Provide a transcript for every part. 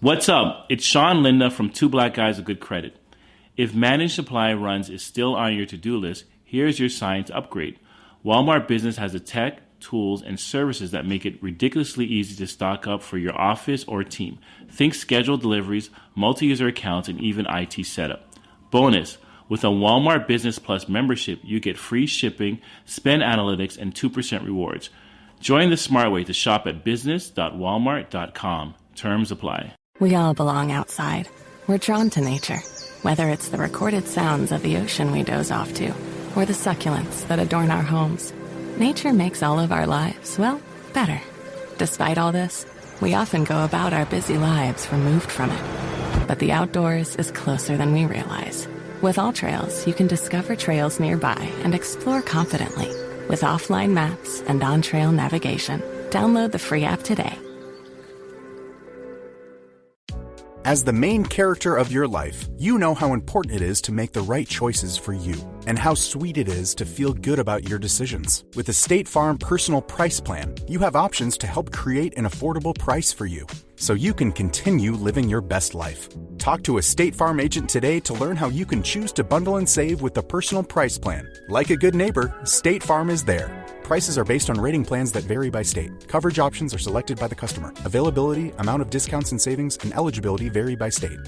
What's up? It's Sean Linda from Two Black Guys with Good Credit. If managed supply runs is still on your to-do list, here's your sign to upgrade. Walmart Business has the tech, tools, and services that make it ridiculously easy to stock up for your office or team. Think scheduled deliveries, multi-user accounts, and even IT setup. Bonus, with a Walmart Business Plus membership, you get free shipping, spend analytics, and 2% rewards. Join the smart way to shop at business.walmart.com. Terms apply. We all belong outside. We're drawn to nature, whether it's the recorded sounds of the ocean we doze off to, or the succulents that adorn our homes. Nature makes all of our lives, well, better. Despite all this, we often go about our busy lives removed from it. But the outdoors is closer than we realize. With All Trails, you can discover trails nearby and explore confidently. With offline maps and on-trail navigation, download the free app today. As the main character of your life, you know how important it is to make the right choices for you, and how sweet it is to feel good about your decisions. With the State Farm Personal Price Plan, you have options to help create an affordable price for you, so you can continue living your best life. Talk to a State Farm agent today to learn how you can choose to bundle and save with the Personal Price Plan. Like a good neighbor, State Farm is there. Prices are based on rating plans that vary by state. Coverage options are selected by the customer. Availability, amount of discounts and savings, and eligibility vary by state.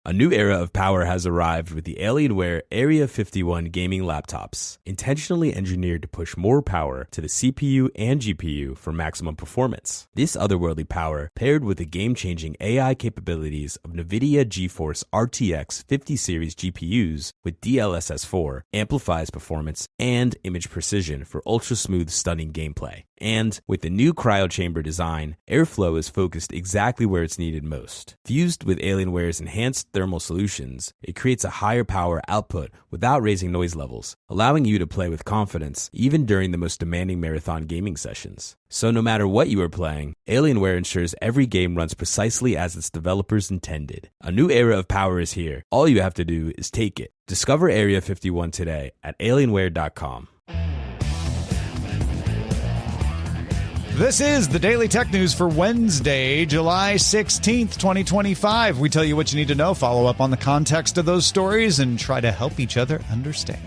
A new era of power has arrived with the Alienware Area 51 gaming laptops, intentionally engineered to push more power to the CPU and GPU for maximum performance. This otherworldly power, paired with the game-changing AI capabilities of NVIDIA GeForce RTX 50 series GPUs with DLSS4, amplifies performance and image precision for ultra-smooth, stunning gameplay. And with the new cryo chamber design, airflow is focused exactly where it's needed most. Fused with Alienware's enhanced thermal solutions, it creates a higher power output without raising noise levels, allowing you to play with confidence even during the most demanding marathon gaming sessions. So no matter what you are playing, Alienware ensures every game runs precisely as its developers intended. A new era of power is here. All you have to do is take it. Discover Area 51 today at alienware.com. This is the Daily Tech News for Wednesday, July 16th, 2025. We tell you what you need to know, follow up on the context of those stories, and try to help each other understand.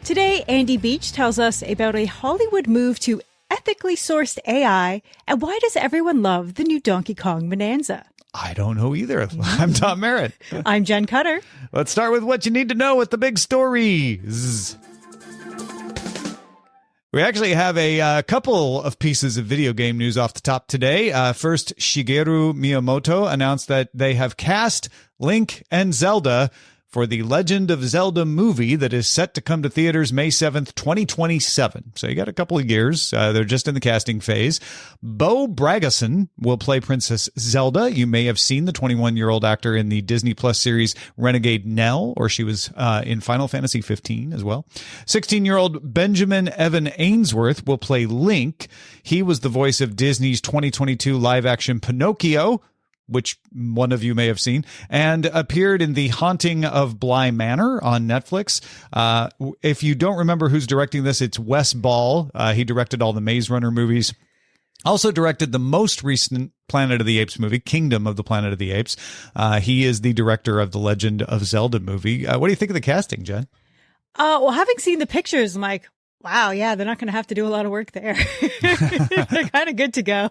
Today, Andy Beach tells us about a Hollywood move to ethically sourced AI, and why does everyone love the new Donkey Kong Bonanza? I don't know either. I'm Tom Merritt. I'm Jenn Cutter. Let's start with what you need to know with the big stories. We actually have a couple of pieces of video game news off the top today. First, Shigeru Miyamoto announced that they have cast Link and Zelda for the Legend of Zelda movie that is set to come to theaters May 7th, 2027. So you got a couple of years. They're just in the casting phase. Bo Bragason will play Princess Zelda. You may have seen the 21-year-old actor in the Disney Plus series Renegade Nell, or she was in Final Fantasy 15 as well. 16-year-old Benjamin Evan Ainsworth will play Link. He was the voice of Disney's 2022 live-action Pinocchio, which one of you may have seen, and appeared in The Haunting of Bly Manor on Netflix. If you don't remember who's directing this, it's Wes Ball. He directed all the Maze Runner movies. Also directed the most recent Planet of the Apes movie, Kingdom of the Planet of the Apes. He is the director of the Legend of Zelda movie. What do you think of the casting, Jen? Well, having seen the pictures, I'm like, wow, yeah, they're not going to have to do a lot of work there. They're kind of good to go.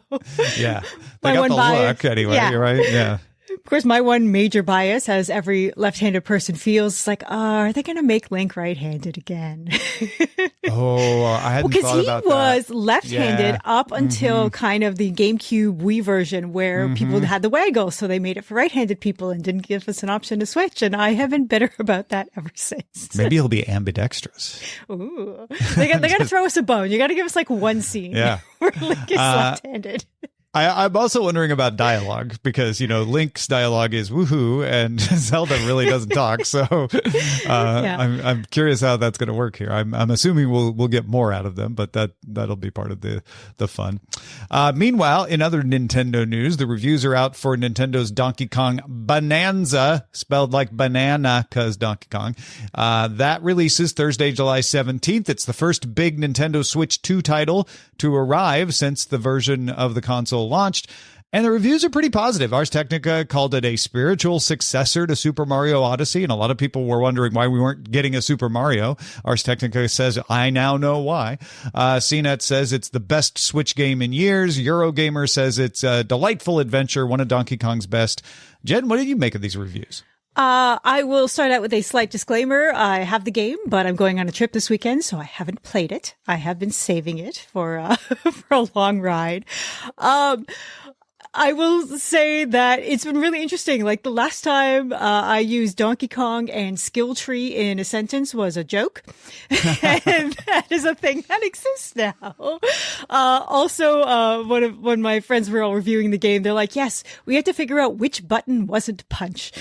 Yeah. They got the look anyway, yeah. Right? Yeah. Of course, my one major bias, as every left-handed person feels, is like, are they going to make Link right-handed again? I hadn't thought about that. Because he was left-handed up until kind of the GameCube Wii version where people had the waggle. So they made it for right-handed people and didn't give us an option to switch. And I have been bitter about that ever since. Maybe he'll be ambidextrous. Ooh. They got to throw us a bone. You got to give us like one scene where Link is left-handed. I'm also wondering about dialogue because, Link's dialogue is woohoo and Zelda really doesn't talk. So I'm curious how that's going to work here. I'm assuming we'll get more out of them, but that'll be part of the fun. Meanwhile, in other Nintendo news, the reviews are out for Nintendo's Donkey Kong Bananza, spelled like banana because Donkey Kong. That releases Thursday, July 17th. It's the first big Nintendo Switch 2 title to arrive since the version of the console console launched. And the reviews are pretty positive. Ars Technica called it a spiritual successor to Super Mario Odyssey, and a lot of people were wondering why we weren't getting a Super Mario. Ars Technica says, I now know why. CNET says it's the best Switch game in years. Eurogamer says it's a delightful adventure, one of Donkey Kong's best. Jen, what did you make of these reviews? I will start out with a slight disclaimer. I have the game, but I'm going on a trip this weekend, so I haven't played it. I have been saving it for for a long ride. I will say that it's been really interesting. Like the last time I used Donkey Kong and skill tree in a sentence was a joke. And that is a thing that exists now. Also, when my friends were all reviewing the game, they're like, yes, we had to figure out which button wasn't punch.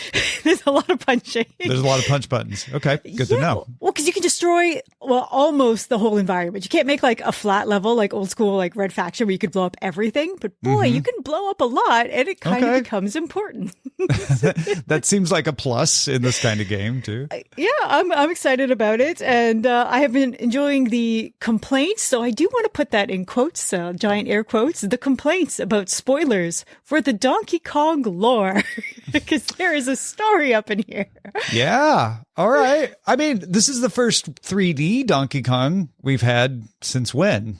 There's a lot of punching. There's a lot of punch buttons. Okay, good to know. Well, because you can destroy, almost the whole environment. You can't make like a flat level, like old school, like Red Faction, where you could blow up everything. But boy, you can blow up a lot, and it kind of becomes important. That seems like a plus in this kind of game too. Yeah, I'm excited about it, and I have been enjoying the complaints. So I do want to put that in quotes, giant air quotes, the complaints about spoilers for the Donkey Kong lore, because there is a story up in here. Yeah. All right. I mean, this is the first 3D Donkey Kong we've had since when?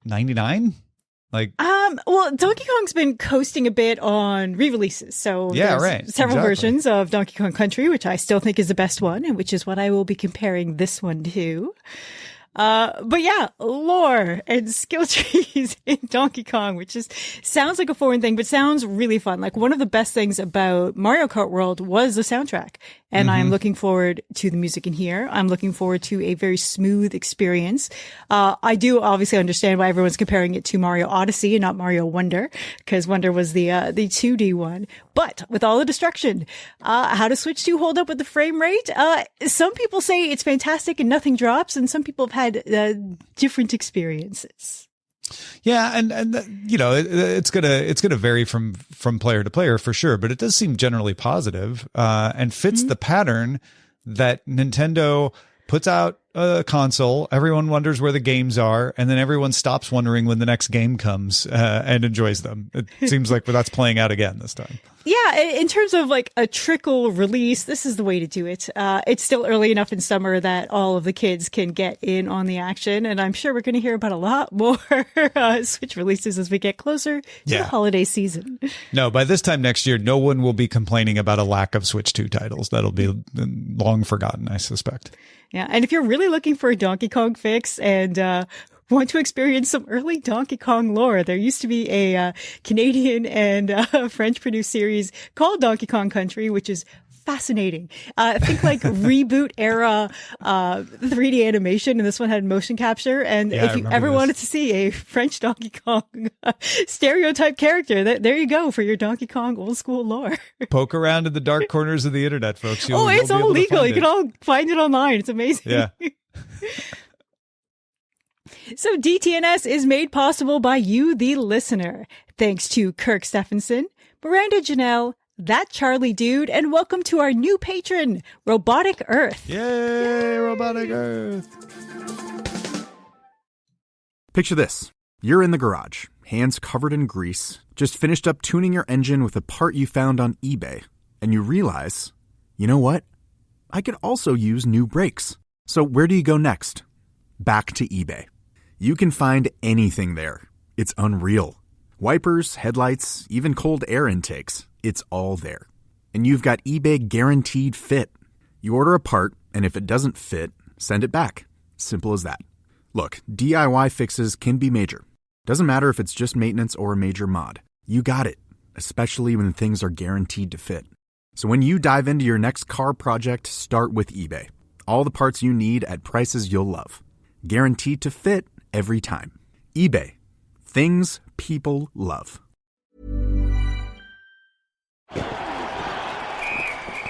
99? Well, Donkey Kong's been coasting a bit on re-releases. So there's several versions of Donkey Kong Country, which I still think is the best one, and which is what I will be comparing this one to. But yeah, lore and skill trees in Donkey Kong, which just sounds like a foreign thing, but sounds really fun. Like one of the best things about Mario Kart World was the soundtrack. And I'm looking forward to the music in here. I'm looking forward to a very smooth experience. I do obviously understand why everyone's comparing it to Mario Odyssey and not Mario Wonder, because Wonder was the 2D one. But with all the destruction, how does Switch 2 hold up with the frame rate? Some people say it's fantastic and nothing drops, and some people have had different experiences. Yeah, and you know, it's gonna vary from player to player for sure, but it does seem generally positive, and fits the pattern that Nintendo puts out a console, everyone wonders where the games are, and then everyone stops wondering when the next game comes and enjoys them. It seems like that's playing out again this time. Yeah, in terms of like a trickle release, this is the way to do it. It's still early enough in summer that all of the kids can get in on the action, and I'm sure we're going to hear about a lot more Switch releases as we get closer to the holiday season. No, by this time next year, no one will be complaining about a lack of Switch 2 titles. That'll be long forgotten, I suspect. Yeah, and if you're really looking for a Donkey Kong fix and want to experience some early Donkey Kong lore, there used to be a Canadian and French-produced series called Donkey Kong Country, which is fascinating. Think like reboot era 3D animation, and this one had motion capture. And if you ever wanted to see a French Donkey Kong stereotype character, there you go for your Donkey Kong old school lore. Poke around in the dark corners of the internet, folks. It's all legal. You can all find it online. It's amazing. Yeah. So DTNS is made possible by you, the listener. Thanks to Kirk Stephenson, Miranda Janelle, That Charlie Dude, and welcome to our new patron, Robotic Earth. Yay, Robotic Earth. Picture this. You're in the garage, hands covered in grease, just finished up tuning your engine with a part you found on eBay, and you realize, you know what? I could also use new brakes. So where do you go next? Back to eBay. You can find anything there. It's unreal. Wipers, headlights, even cold air intakes. It's all there. And you've got eBay Guaranteed Fit. You order a part, and if it doesn't fit, send it back. Simple as that. Look, DIY fixes can be major. Doesn't matter if it's just maintenance or a major mod. You got it, especially when things are guaranteed to fit. So when you dive into your next car project, start with eBay. All the parts you need at prices you'll love. Guaranteed to fit every time. eBay. Things people love.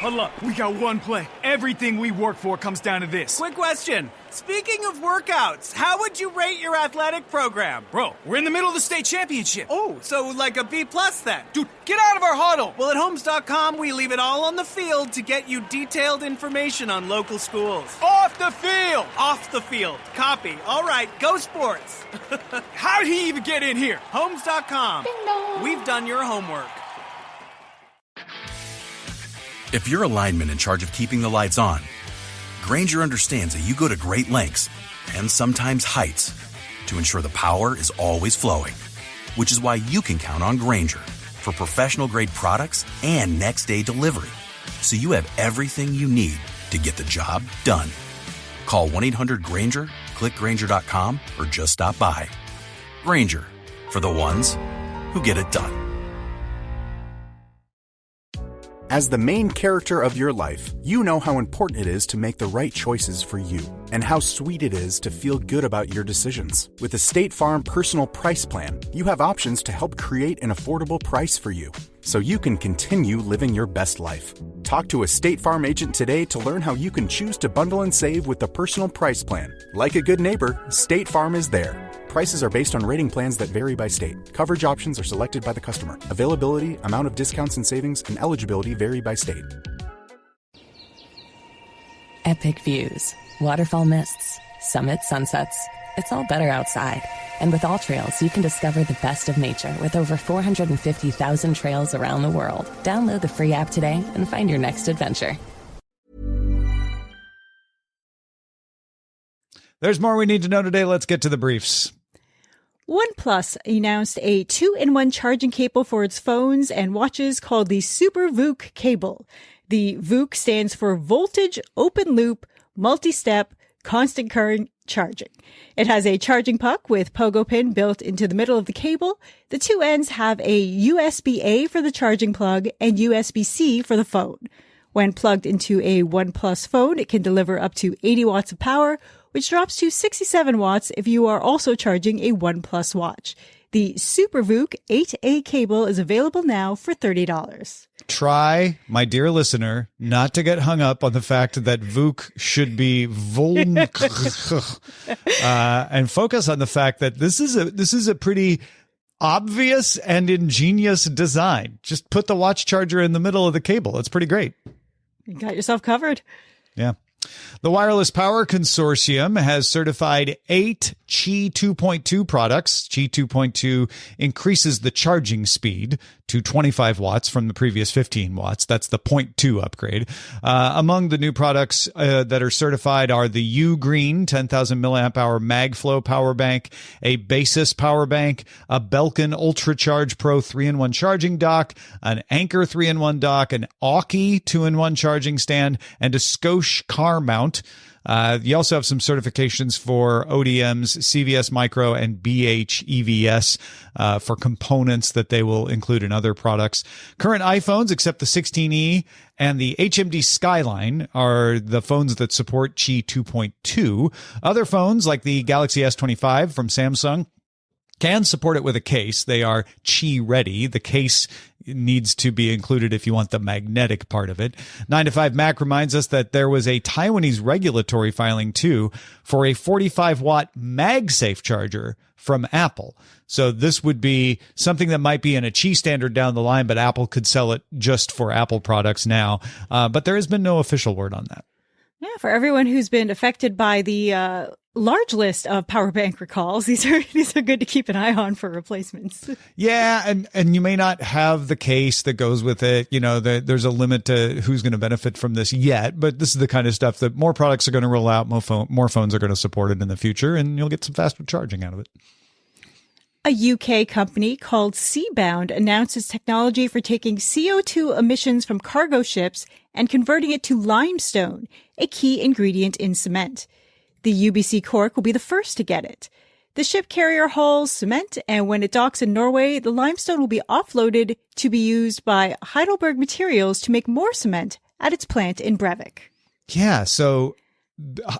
Huddle up. We got one play. Everything we work for comes down to this. Quick question. Speaking of workouts, how would you rate your athletic program? Bro, we're in the middle of the state championship. Oh, so like a B+ then? Dude, get out of our huddle. Well, at Homes.com, we leave it all on the field to get you detailed information on local schools. Off the field. Off the field. Copy. All right, go sports. How'd he even get in here? Homes.com. We've done your homework. If you're a lineman in charge of keeping the lights on, Grainger understands that you go to great lengths and sometimes heights to ensure the power is always flowing, which is why you can count on Grainger for professional-grade products and next-day delivery, so you have everything you need to get the job done. Call 1-800-GRAINGER, click Grainger.com, or just stop by. Grainger, for the ones who get it done. As the main character of your life, you know how important it is to make the right choices for you and how sweet it is to feel good about your decisions. With the State Farm Personal Price Plan, you have options to help create an affordable price for you, so you can continue living your best life. Talk to a State Farm agent today to learn how you can choose to bundle and save with the Personal Price Plan. Like a good neighbor, State Farm is there. Prices are based on rating plans that vary by state. Coverage options are selected by the customer. Availability, amount of discounts and savings, and eligibility vary by state. Epic views, waterfall mists, summit sunsets. It's all better outside. And with All Trails, you can discover the best of nature with over 450,000 trails around the world. Download the free app today and find your next adventure. There's more we need to know today. Let's get to the briefs. OnePlus announced a 2-in-1 charging cable for its phones and watches called the Super VOOC cable. The VOOC stands for Voltage Open Loop Multi-Step Constant Current Charging. It has a charging puck with pogo pin built into the middle of the cable. The two ends have a USB-A for the charging plug and USB-C for the phone. When plugged into a OnePlus phone, it can deliver up to 80 watts of power, which drops to 67 watts if you are also charging a OnePlus watch. The Super VOOC 8A cable is available now for $30. Try, my dear listener, not to get hung up on the fact that VOOC should be VOOC, and focus on the fact that this is a pretty obvious and ingenious design. Just put the watch charger in the middle of the cable. It's pretty great. You got yourself covered. Yeah. The Wireless Power Consortium has certified 8 Qi 2.2 products. Qi 2.2 increases the charging speed to 25 watts from the previous 15 watts. That's the 0.2 upgrade. Among the new products that are certified are the U-Green 10,000 milliamp hour MagFlow power bank, a Basis power bank, a Belkin UltraCharge Pro 3-in-1 charging dock, an Anker 3-in-1 dock, an Aukey 2-in-1 charging stand, and a Scosche car mount. You also have some certifications for ODMs, CVS Micro, and BH EVS for components that they will include in other products. Current iPhones, except the 16E and the HMD Skyline, are the phones that support Qi 2.2. Other phones, like the Galaxy S25 from Samsung, can support it with a case. They are Qi ready. The case needs to be included if you want the magnetic part of it. 9 to 5 Mac reminds us that there was a Taiwanese regulatory filing too for a 45 watt MagSafe charger from Apple. So this would be something that might be in a Qi standard down the line, but Apple could sell it just for Apple products now. But there has been no official word on that. Yeah, for everyone who's been affected by the large list of power bank recalls, these are good to keep an eye on for replacements. Yeah, and you may not have the case that goes with it. You know, there's a limit to who's going to benefit from this yet, but this is the kind of stuff that more products are going to roll out, more phones are going to support it in the future, and you'll get some faster charging out of it. A UK company called Seabound announces technology for taking CO2 emissions from cargo ships and converting it to limestone, a key ingredient in cement. The UBC Cork will be the first to get it. The ship carrier hauls cement, and when it docks in Norway, the limestone will be offloaded to be used by Heidelberg Materials to make more cement at its plant in Brevik. Yeah, so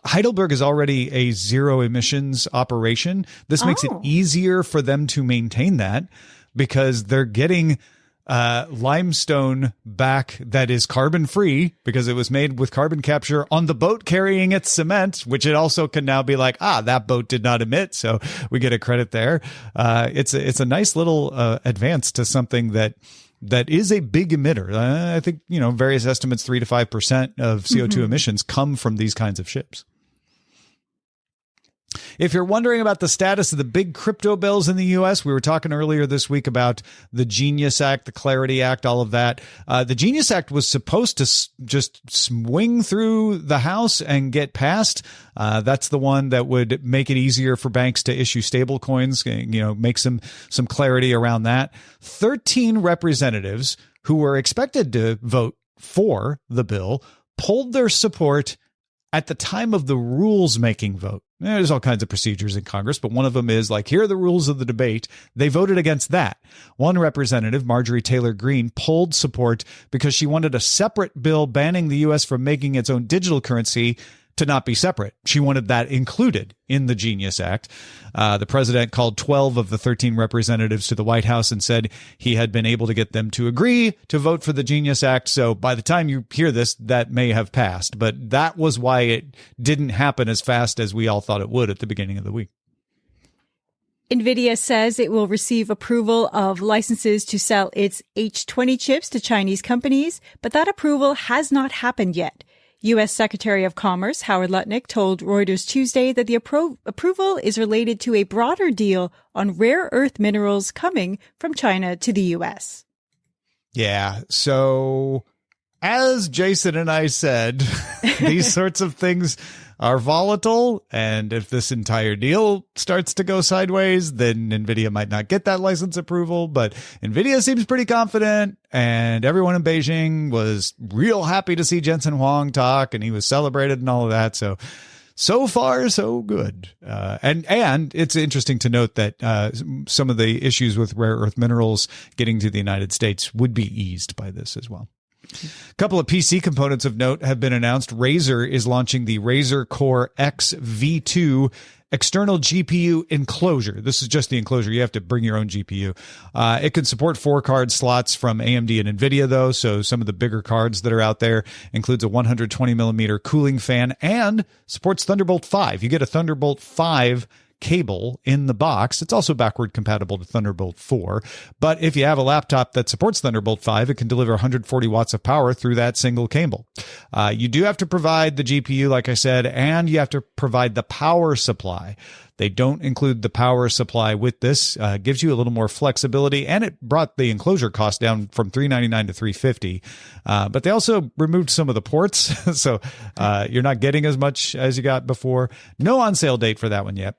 Heidelberg is already a zero emissions operation. This makes it easier for them to maintain that because they're getting limestone back that is carbon free because it was made with carbon capture on the boat carrying its cement, which it also can now be like, that boat did not emit, so we get a credit there. It's a nice little advance to something that is a big emitter. I think, various estimates, 3 to 5% of CO2 emissions come from these kinds of ships. If you're wondering about the status of the big crypto bills in the U.S., we were talking earlier this week about the Genius Act, the Clarity Act, all of that. The Genius Act was supposed to just swing through the House and get passed. That's the one that would make it easier for banks to issue stable coins, make some clarity around that. 13 representatives who were expected to vote for the bill pulled their support at the time of the rules-making vote. There's all kinds of procedures in Congress, but one of them is here are the rules of the debate. They voted against that. One representative, Marjorie Taylor Greene, pulled support because she wanted a separate bill banning the U.S. from making its own digital currency to not be separate. She wanted that included in the Genius Act. The president called 12 of the 13 representatives to the White House and said he had been able to get them to agree to vote for the Genius Act. So by the time you hear this, that may have passed. But that was why it didn't happen as fast as we all thought it would at the beginning of the week. NVIDIA says it will receive approval of licenses to sell its H20 chips to Chinese companies, but that approval has not happened yet. U.S. Secretary of Commerce Howard Lutnick told Reuters Tuesday that the approval is related to a broader deal on rare earth minerals coming from China to the U.S. Yeah, so as Jason and I said, these sorts of things are volatile, and if this entire deal starts to go sideways, then NVIDIA might not get that license approval, but NVIDIA seems pretty confident, and everyone in Beijing was real happy to see Jensen Huang talk, and he was celebrated and all of that, so far, so good. And it's interesting to note that some of the issues with rare earth minerals getting to the United States would be eased by this as well. A couple of PC components of note have been announced. Razer is launching the Razer Core X V2 external GPU enclosure. This is just the enclosure. You have to bring your own GPU. It can support 4 card slots from AMD and NVIDIA, though, so some of the bigger cards that are out there includes a 120 millimeter cooling fan and supports Thunderbolt 5. You get a Thunderbolt 5 cable in the box. It's also backward compatible to Thunderbolt 4. But if you have a laptop that supports Thunderbolt 5, it can deliver 140 watts of power through that single cable. You do have to provide the GPU, like I said, and you have to provide the power supply. They don't include the power supply with this. Gives you a little more flexibility, and it brought the enclosure cost down from $399 to $350. But they also removed some of the ports, so you're not getting as much as you got before. No on-sale date for that one yet.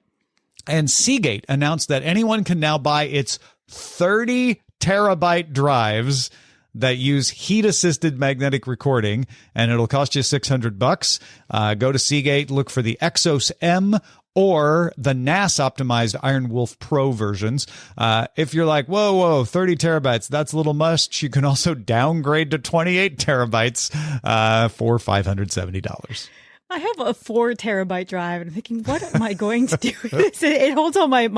And Seagate announced that anyone can now buy its 30 terabyte drives that use heat-assisted magnetic recording, and it'll cost you $600. Go to Seagate, look for the Exos M or the NAS-optimized Iron Wolf Pro versions. If you're like, whoa, 30 terabytes, that's a little much, you can also downgrade to 28 terabytes for $570. I have a 4 terabyte drive, and I'm thinking, what am I going to do with this? It holds all my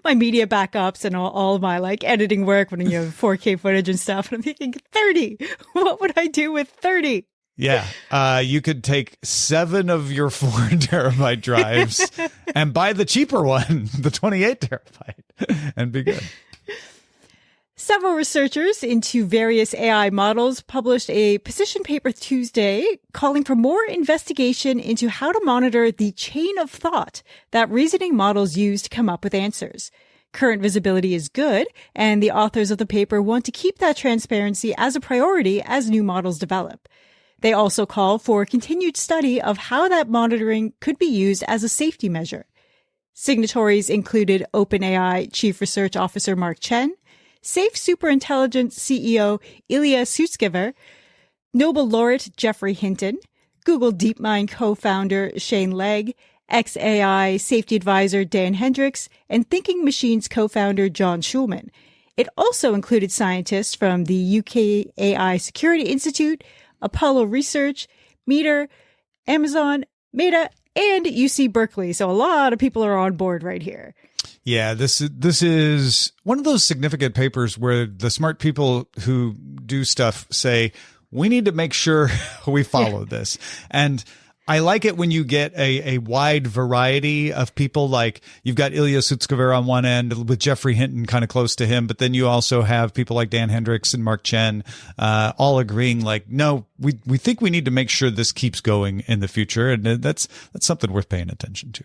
media backups and all of my editing work when you have 4K footage and stuff. And I'm thinking, 30. What would I do with 30? Yeah, you could take 7 of your 4 terabyte drives and buy the cheaper one, the 28 terabyte, and be good. Several researchers into various AI models published a position paper Tuesday calling for more investigation into how to monitor the chain of thought that reasoning models use to come up with answers. Current visibility is good, and the authors of the paper want to keep that transparency as a priority as new models develop. They also call for continued study of how that monitoring could be used as a safety measure. Signatories included OpenAI Chief Research Officer Mark Chen, Safe Superintelligence CEO Ilya Sutskever, Nobel laureate Geoffrey Hinton, Google DeepMind co-founder Shane Legg, XAI safety advisor Dan Hendricks, and Thinking Machines co-founder John Schulman. It also included scientists from the UK AI Security Institute, Apollo Research, Meter, Amazon, Meta, and UC Berkeley. So a lot of people are on board right here. Yeah, this is one of those significant papers where the smart people who do stuff say, we need to make sure we follow this. And I like it when you get a wide variety of people. Like you've got Ilya Sutskever on one end with Jeffrey Hinton kind of close to him. But then you also have people like Dan Hendricks and Mark Chen all agreeing like, no, we think we need to make sure this keeps going in the future. And that's something worth paying attention to.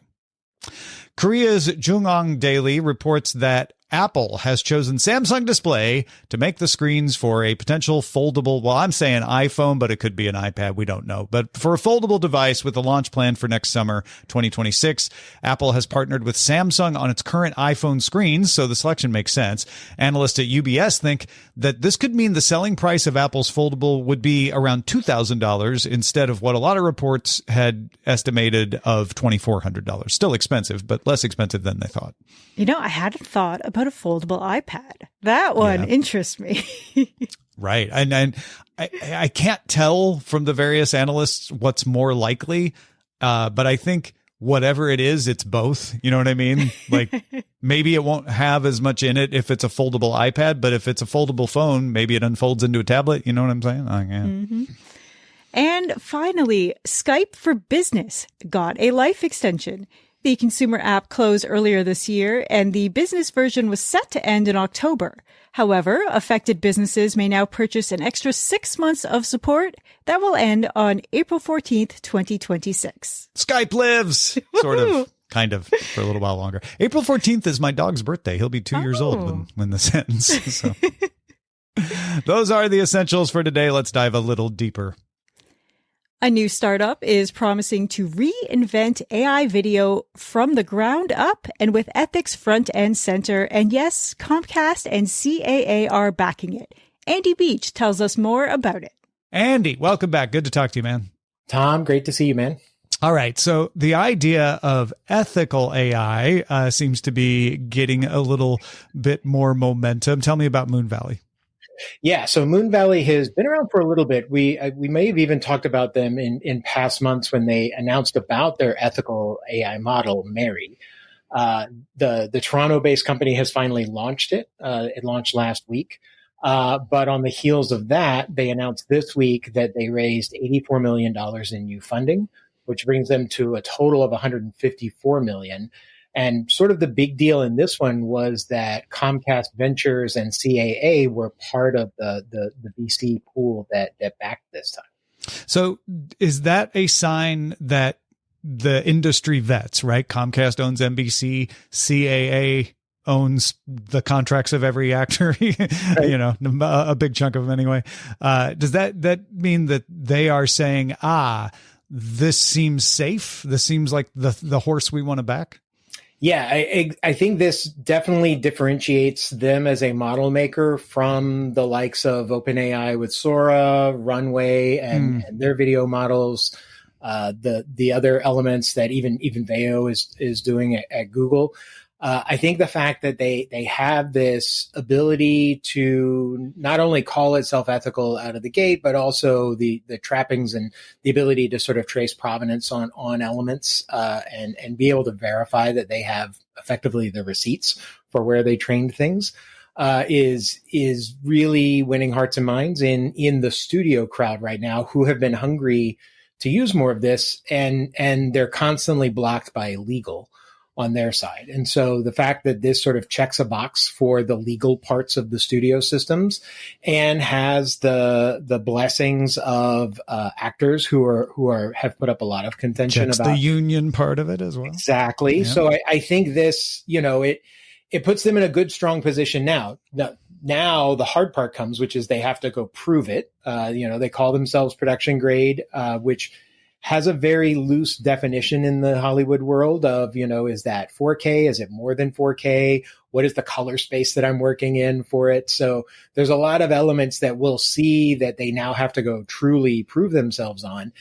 Korea's Jungang Daily reports that Apple has chosen Samsung Display to make the screens for a potential foldable, well, I'm saying iPhone, but it could be an iPad. We don't know. But for a foldable device with a launch plan for next summer, 2026, Apple has partnered with Samsung on its current iPhone screens, so the selection makes sense. Analysts at UBS think that this could mean the selling price of Apple's foldable would be around $2,000 instead of what a lot of reports had estimated of $2,400. Still expensive, but less expensive than they thought. You know, I hadn't thought about a foldable iPad. That one interests me. Right. And I can't tell from the various analysts what's more likely, but I think whatever it is, it's both. You know what I mean? Like maybe it won't have as much in it if it's a foldable iPad, but if it's a foldable phone, maybe it unfolds into a tablet. You know what I'm saying? Mm-hmm. And finally, Skype for Business got a life extension. The consumer app closed earlier this year, and the business version was set to end in October. However, affected businesses may now purchase an extra 6 months of support that will end on April 14th, 2026. Skype lives, sort of, kind of, for a little while longer. April 14th is my dog's birthday. He'll be 2 years old when this ends. So. Those are the essentials for today. Let's dive a little deeper. A new startup is promising to reinvent AI video from the ground up and with ethics front and center. And yes, Comcast and CAA are backing it. Andy Beach tells us more about it. Andy, welcome back. Good to talk to you, man. Tom, great to see you, man. All right. So the idea of ethical AI seems to be getting a little bit more momentum. Tell me about Moon Valley. Yeah, so Moon Valley has been around for a little bit. We may have even talked about them in past months when they announced about their ethical AI model, Merritt. The Toronto-based company has finally launched it. It launched last week. But on the heels of that, they announced this week that they raised $84 million in new funding, which brings them to a total of $154 million. And sort of the big deal in this one was that Comcast Ventures and CAA were part of the VC pool that backed this time. So is that a sign that the industry vets, right? Comcast owns NBC, CAA owns the contracts of every actor, you know, a big chunk of them anyway. Does that mean that they are saying, this seems safe? This seems like the horse we want to back? Yeah, I think this definitely differentiates them as a model maker from the likes of OpenAI with Sora, Runway, and their video models. The other elements that even Veo is doing at Google. I think the fact that they have this ability to not only call itself ethical out of the gate, but also the trappings and the ability to sort of trace provenance on elements and be able to verify that they have effectively the receipts for where they trained things is really winning hearts and minds in the studio crowd right now, who have been hungry to use more of this, and they're constantly blocked by legal on their side. And so the fact that this sort of checks a box for the legal parts of the studio systems and has the blessings of actors who have put up a lot of contention checks about the union part of it as well. Exactly. Yeah. So I think this, it puts them in a good, strong position now. Now the hard part comes, which is they have to go prove it. They call themselves production grade, which has a very loose definition in the Hollywood world of, is that 4K? Is it more than 4K? What is the color space that I'm working in for it? So there's a lot of elements that we'll see that they now have to go truly prove themselves on.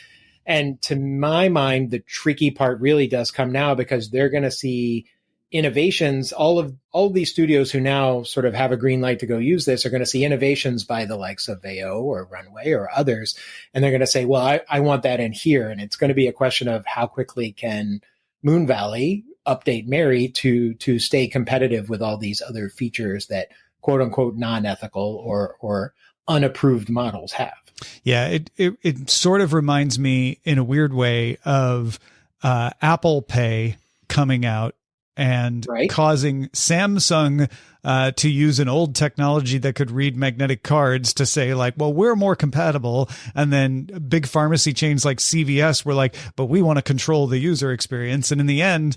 And to my mind, the tricky part really does come now because they're going to see innovations, all of these studios who now sort of have a green light to go use this are going to see innovations by the likes of AO or Runway or others. And they're going to say, well, I want that in here. And it's going to be a question of how quickly can Moon Valley update Merritt to stay competitive with all these other features that quote unquote non-ethical or unapproved models have. Yeah, it sort of reminds me in a weird way of Apple Pay coming out and causing Samsung to use an old technology that could read magnetic cards to say like, well, we're more compatible. And then big pharmacy chains like CVS were like, but we want to control the user experience. And in the end,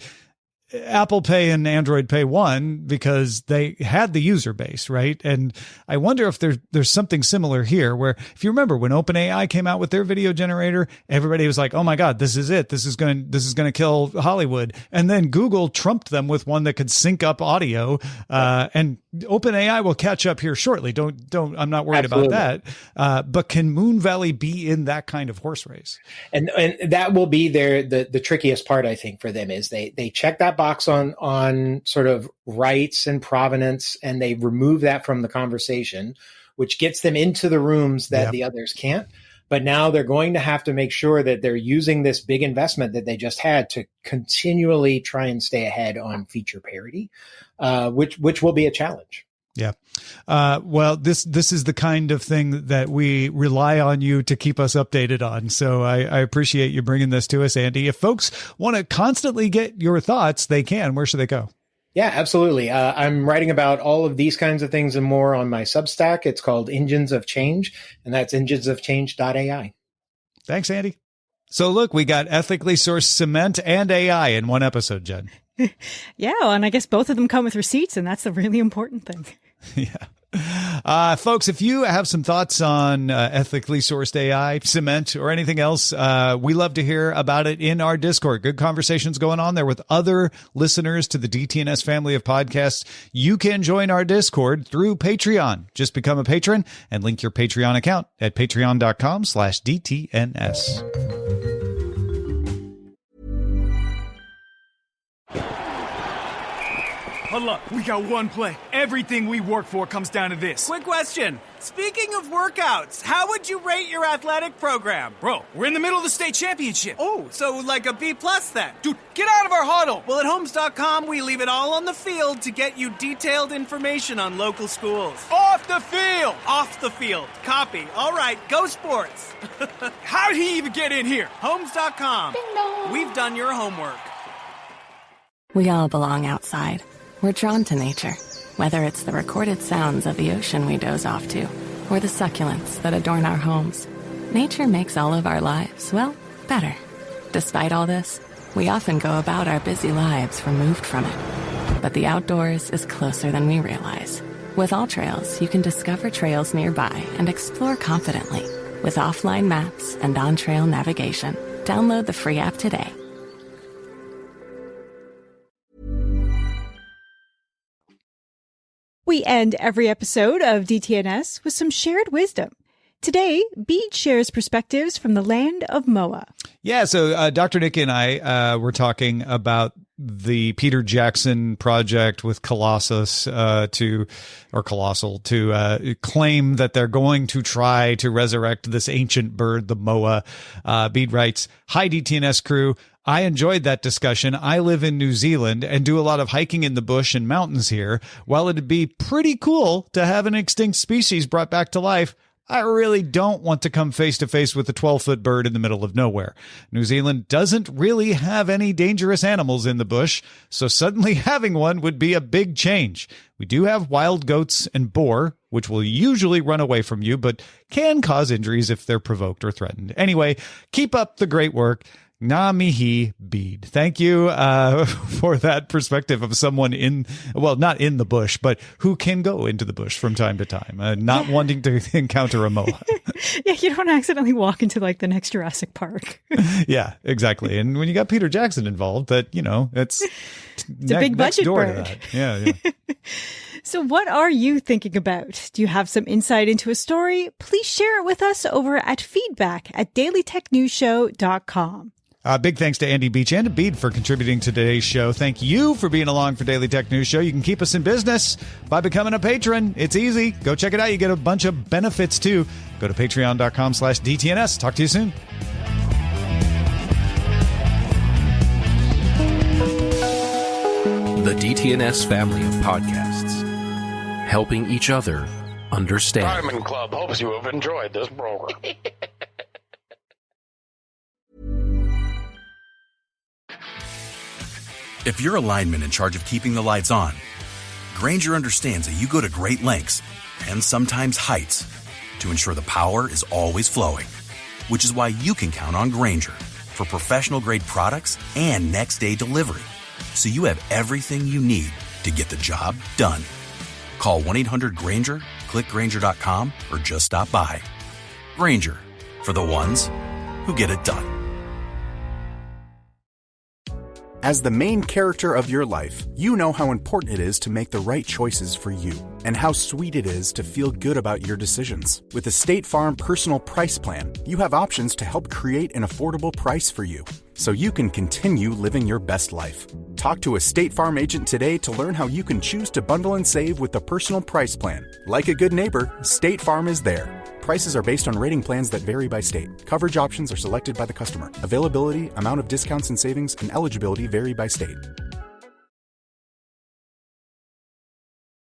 Apple Pay and Android Pay won because they had the user base, right? And I wonder if there's something similar here where, if you remember when OpenAI came out with their video generator, everybody was like, oh my God, this is it. This is going to kill Hollywood. And then Google trumped them with one that could sync up audio. And OpenAI will catch up here shortly. I'm not worried about that. But can Moon Valley be in that kind of horse race? And that will be the trickiest part, I think, for them is they check that box on sort of rights and provenance, and they remove that from the conversation, which gets them into the rooms that the others can't. But now they're going to have to make sure that they're using this big investment that they just had to continually try and stay ahead on feature parity, which will be a challenge. Yeah. Well, this is the kind of thing that we rely on you to keep us updated on. So I appreciate you bringing this to us, Andy. If folks want to constantly get your thoughts, they can. Where should they go? Yeah, absolutely. I'm writing about all of these kinds of things and more on my Substack. It's called Engines of Change, and that's engines-of-change.ai. Thanks, Andy. So look, we got ethically sourced cement and AI in one episode, Jen. Yeah, and I guess both of them come with receipts, and that's the really important thing. Yeah. Folks, if you have some thoughts on ethically sourced AI, cement, or anything else, we love to hear about it in our Discord. Good conversations going on there with other listeners to the DTNS family of podcasts. You can join our Discord through Patreon. Just become a patron and link your Patreon account at patreon.com/DTNS. Hold up, we got one play. Everything we work for comes down to this. Quick question. Speaking of workouts, how would you rate your athletic program? Bro, we're in the middle of the state championship. Oh, so like a B+ then? Dude, get out of our huddle. Well, at Homes.com, we leave it all on the field to get you detailed information on local schools. Off the field. Off the field. Copy. All right, go sports. How did he even get in here? Homes.com. We've done your homework. We all belong outside. We're drawn to nature, whether it's the recorded sounds of the ocean we doze off to, or the succulents that adorn our homes. Nature makes all of our lives, well, better. Despite all this, we often go about our busy lives removed from it. But the outdoors is closer than we realize. With All Trails, you can discover trails nearby and explore confidently. With offline maps and on-trail navigation, download the free app today. We end every episode of DTNS with some shared wisdom. Today, Bede shares perspectives from the land of Moa. Yeah, so Dr. Nick and I were talking about the Peter Jackson project with Colossal to claim that they're going to try to resurrect this ancient bird, the Moa. Bede writes, "Hi, DTNS crew. I enjoyed that discussion. I live in New Zealand and do a lot of hiking in the bush and mountains here. While it'd be pretty cool to have an extinct species brought back to life, I really don't want to come face to face with a 12-foot bird in the middle of nowhere. New Zealand doesn't really have any dangerous animals in the bush, so suddenly having one would be a big change. We do have wild goats and boar, which will usually run away from you, but can cause injuries if they're provoked or threatened. Anyway, keep up the great work. Ngā mihi, Bede." Thank you for that perspective of someone not in the bush, but who can go into the bush from time to time, not wanting to encounter a moa. Yeah, you don't accidentally walk into like the next Jurassic Park. Yeah, exactly. And when you got Peter Jackson involved, it's a big budget door bird. to that. Yeah. So what are you thinking about? Do you have some insight into a story? Please share it with us over at feedback@dailytechnewsshow.com. Big thanks to Andy Beach and Abid for contributing to today's show. Thank you for being along for Daily Tech News Show. You can keep us in business by becoming a patron. It's easy. Go check it out. You get a bunch of benefits, too. Go to patreon.com/DTNS. Talk to you soon. The DTNS family of podcasts, helping each other understand. Diamond Club hopes you have enjoyed this program. If you're a lineman in charge of keeping the lights on, Grainger understands that you go to great lengths and sometimes heights to ensure the power is always flowing, which is why you can count on Grainger for professional-grade products and next-day delivery, so you have everything you need to get the job done. Call 1-800-GRAINGER, click Grainger.com, or just stop by. Grainger, for the ones who get it done. As the main character of your life, you know how important it is to make the right choices for you and how sweet it is to feel good about your decisions. With the State Farm Personal Price Plan, you have options to help create an affordable price for you, so you can continue living your best life. Talk to a State Farm agent today to learn how you can choose to bundle and save with the Personal Price Plan. Like a good neighbor, State Farm is there. Prices are based on rating plans that vary by state. Coverage options are selected by the customer. Availability, amount of discounts and savings, and eligibility vary by state.